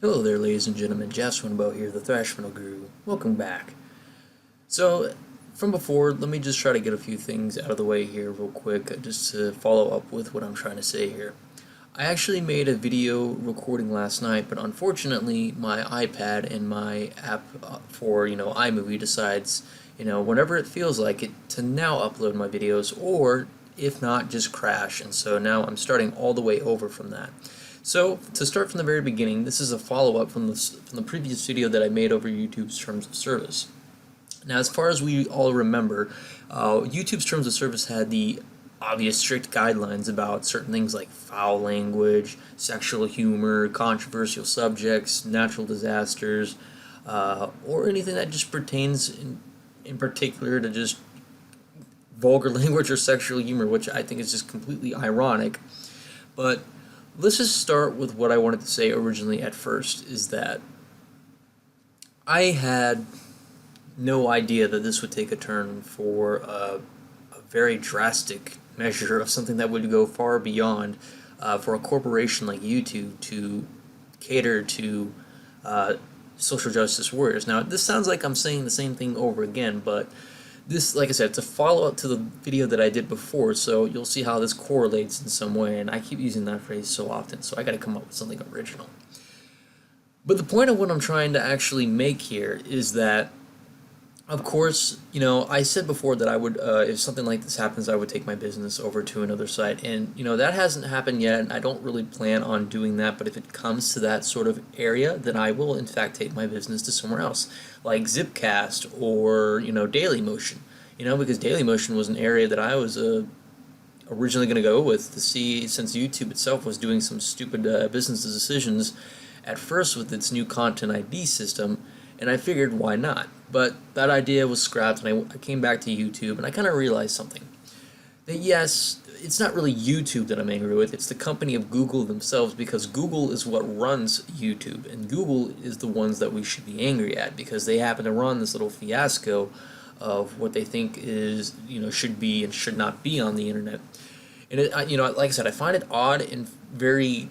Hello there, ladies and gentlemen. Jeff Swinbow here, the ThrashMetalGuru. Welcome back. So, from before, let me just try to get a few things out of the way here real quick, just to follow up with what I'm trying to say here. I actually made a video recording last night, but unfortunately, my iPad and my app for, iMovie decides, whenever it feels like it, to now upload my videos, or if not, just crash. And so now I'm starting all the way over from that. So, to start from the very beginning, this is a follow-up from the previous video that I made over YouTube's Terms of Service. Now, as far as we all remember, YouTube's Terms of Service had the obvious strict guidelines about certain things like foul language, sexual humor, controversial subjects, natural disasters, or anything that just pertains in particular to just vulgar language or sexual humor, which I think is just completely ironic. But let's just start with what I wanted to say originally at first, is that I had no idea that this would take a turn for a very drastic measure of something that would go far beyond for a corporation like YouTube to cater to social justice warriors. Now, this sounds like I'm saying the same thing over again, but this, like I said, it's a follow-up to the video that I did before, so you'll see how this correlates in some way, and I keep using that phrase so often, so I gotta come up with something original. But the point of what I'm trying to actually make here is that, of course, I said before that I would, if something like this happens, I would take my business over to another site, and, that hasn't happened yet, and I don't really plan on doing that, but if it comes to that sort of area, then I will, in fact, take my business to somewhere else, like Zipcast or, Dailymotion, because Dailymotion was an area that I was originally going to go with to see, since YouTube itself was doing some stupid business decisions at first with its new Content ID system, and I figured, why not? But that idea was scrapped, and I came back to YouTube, and I kind of realized something. That yes, it's not really YouTube that I'm angry with, it's the company of Google themselves, because Google is what runs YouTube, and Google is the ones that we should be angry at, because they happen to run this little fiasco of what they think is, should be and should not be on the internet. And like I said, I find it odd and very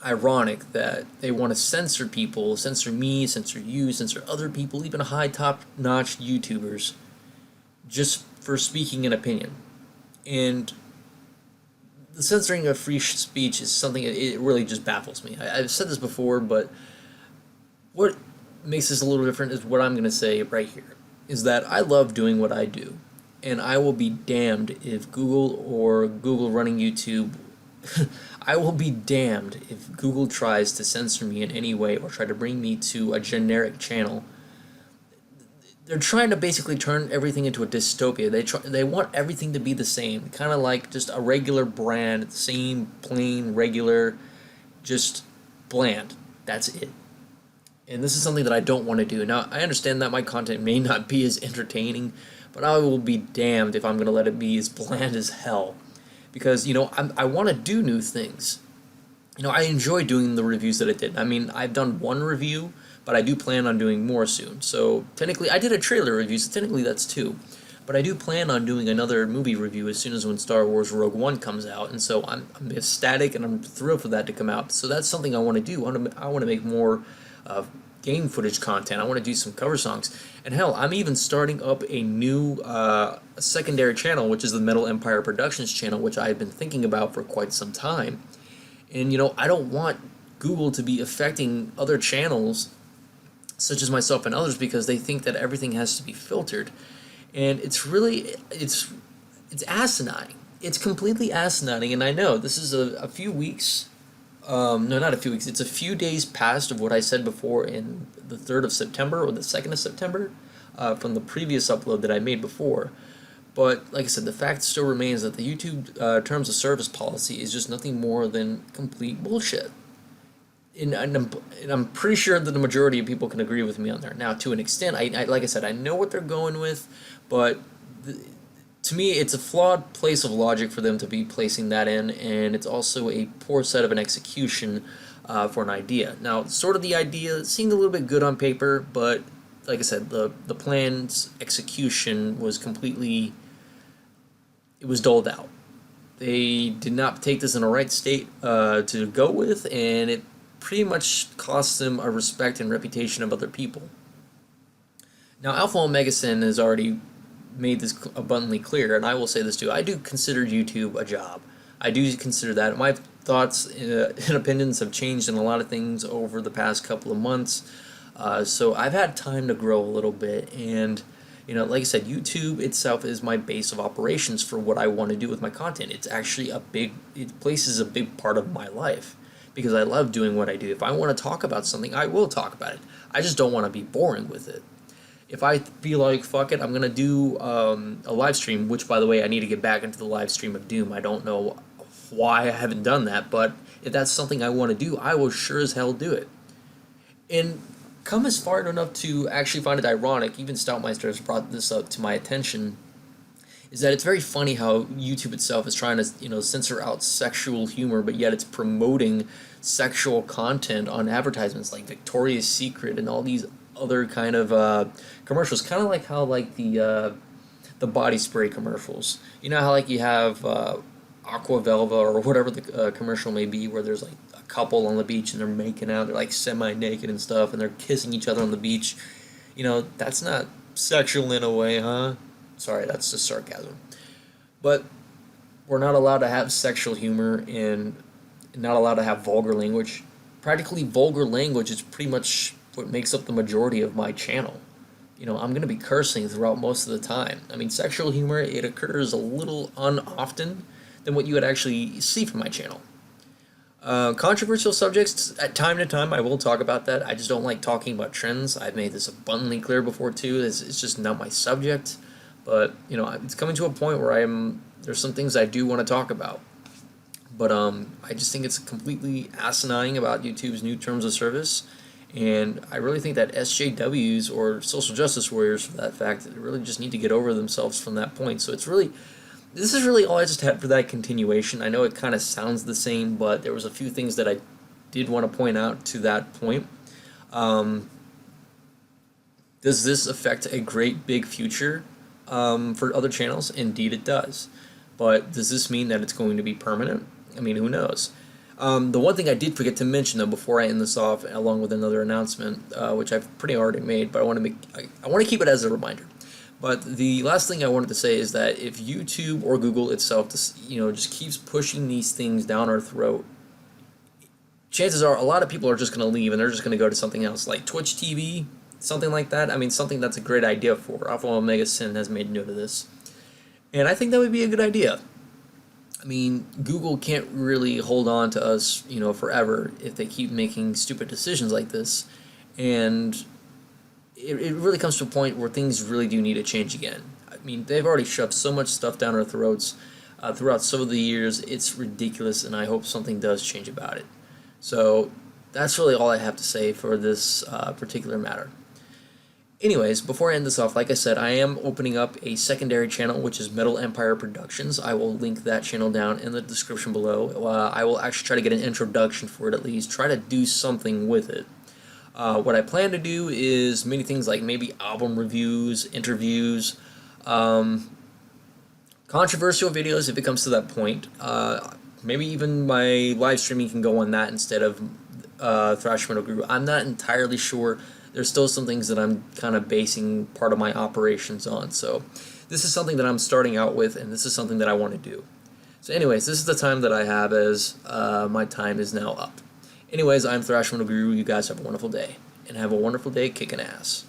ironic that they want to censor people, censor me, censor you, censor other people, even high top-notch YouTubers, just for speaking an opinion. And the censoring of free speech is something, it really just baffles me. I've said this before, but what makes this a little different is what I'm going to say right here, is that I love doing what I do, and I will be damned if Google or Google running YouTube I will be damned if Google tries to censor me in any way or try to bring me to a generic channel. They're trying to basically turn everything into a dystopia. They want everything to be the same, kind of like just a regular brand, same, plain, regular, just bland. That's it. And this is something that I don't want to do. Now, I understand that my content may not be as entertaining, but I will be damned if I'm going to let it be as bland as hell. Because, I want to do new things. I enjoy doing the reviews that I did. I mean, I've done one review, but I do plan on doing more soon. So, technically, I did a trailer review, so technically that's two. But I do plan on doing another movie review as soon as when Star Wars Rogue One comes out. And so I'm ecstatic and I'm thrilled for that to come out. So that's something I want to do. I want to make more game footage content. I want to do some cover songs. And hell, I'm even starting up a new secondary channel, which is the Metal Empire Productions channel, which I've been thinking about for quite some time. And, I don't want Google to be affecting other channels, such as myself and others, because they think that everything has to be filtered. And it's really, it's asinine. It's completely asinine, and I know this is a few weeks, no, not a few weeks, it's a few days past of what I said before in the 3rd of September or the 2nd of September from the previous upload that I made before. But, like I said, the fact still remains that the YouTube Terms of Service policy is just nothing more than complete bullshit. And I'm pretty sure that the majority of people can agree with me on there. Now, to an extent, like I said, I know what they're going with, but to me, it's a flawed place of logic for them to be placing that in, and it's also a poor set of an execution for an idea. Now, sort of the idea seemed a little bit good on paper, but like I said, the plan's execution was completely, it was doled out. They did not take this in the right state to go with, and pretty much costs them a respect and reputation of other people. Now, Alpha Omega Sin has already made this abundantly clear, and I will say this too. I do consider YouTube a job. I do consider that. My thoughts and opinions have changed in a lot of things over the past couple of months. So I've had time to grow a little bit, and like I said, YouTube itself is my base of operations for what I want to do with my content. It's actually it places a big part of my life because I love doing what I do. If I want to talk about something, I will talk about it. I just don't want to be boring with it. If I feel like, fuck it, I'm going to do a live stream, which, by the way, I need to get back into the live stream of Doom. I don't know why I haven't done that, but if that's something I want to do, I will sure as hell do it. And come as far enough to actually find it ironic, even Stoutmeister has brought this up to my attention, is that it's very funny how YouTube itself is trying to, censor out sexual humor, but yet it's promoting sexual content on advertisements like Victoria's Secret and all these other kind of commercials, kind of like how the body spray commercials. You know how you have Aqua Velva or whatever the commercial may be, where there's a couple on the beach and they're making out, they're semi-naked and stuff, and they're kissing each other on the beach. That's not sexual in a way, huh? Sorry, that's just sarcasm. But we're not allowed to have sexual humor and not allowed to have vulgar language. Practically vulgar language is pretty much what makes up the majority of my channel. I'm going to be cursing throughout most of the time. I mean, sexual humor, it occurs a little unoften than what you would actually see from my channel. Controversial subjects, at time to time, I will talk about that. I just don't like talking about trends. I've made this abundantly clear before, too. It's just not my subject. But, it's coming to a point where there's some things I do want to talk about. But I just think it's completely asinine about YouTube's new terms of service. And I really think that SJWs, or social justice warriors for that fact, really just need to get over themselves from that point. So this is really all I just had for that continuation. I know it kind of sounds the same, but there was a few things that I did want to point out to that point. Does this affect a great big future for other channels? Indeed it does. But does this mean that it's going to be permanent? I mean, who knows? The one thing I did forget to mention, though, before I end this off, along with another announcement, which I've pretty already made, but I want to keep it as a reminder. But the last thing I wanted to say is that if YouTube or Google itself, just keeps pushing these things down our throat, chances are a lot of people are just going to leave and they're just going to go to something else, like Twitch TV, something like that. I mean, something that's a great idea for. Alpha Omega Sin has made note of this, and I think that would be a good idea. I mean, Google can't really hold on to us, forever if they keep making stupid decisions like this. And it really comes to a point where things really do need to change again. I mean, they've already shoved so much stuff down our throats throughout some of the years. It's ridiculous, and I hope something does change about it. So that's really all I have to say for this particular matter. Anyways, before I end this off, like I said, I am opening up a secondary channel, which is Metal Empire Productions. I will link that channel down in the description below. I will actually try to get an introduction for it at least, try to do something with it. What I plan to do is many things like maybe album reviews, interviews, controversial videos if it comes to that point. Maybe even my live streaming can go on that instead of ThrashMetalGuru. I'm not entirely sure. There's still some things that I'm kind of basing part of my operations on. So this is something that I'm starting out with, and this is something that I want to do. So anyways, this is the time that I have, as my time is now up. Anyways, I'm ThrashMetalGuru. You guys have a wonderful day, and have a wonderful day kicking ass.